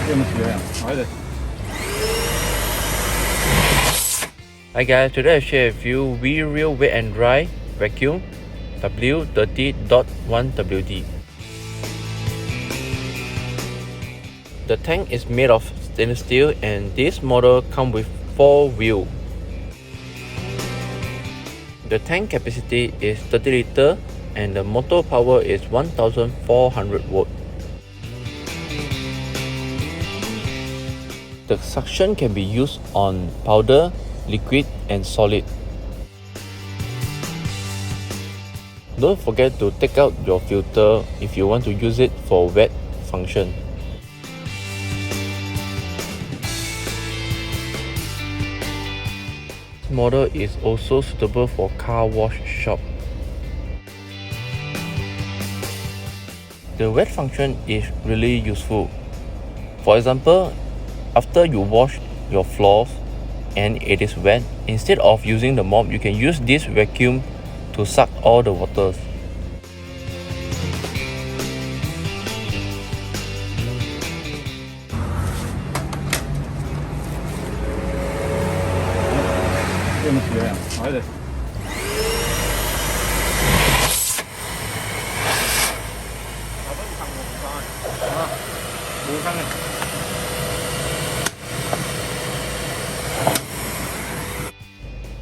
Hi guys, today I share with you V-Real Wet and Dry Vacuum W30.1WD. The tank is made of stainless steel and this model comes with 4 wheels. The tank capacity is 30 litre and the motor power is 1400 volt. The suction can be used on powder, liquid and solid. Don't forget to take out your filter if you want to use it for wet function. This model is also suitable for car wash shop. The wet function is really useful. For example, after you wash your floors and it is wet, instead of using the mop, you can use this vacuum to suck all the waters.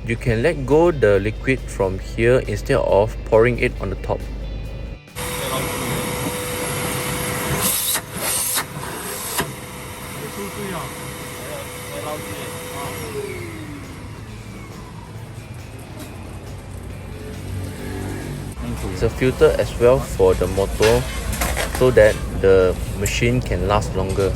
You can let go the liquid from here instead of pouring it on the top. It's a filter as well for the motor so that the machine can last longer.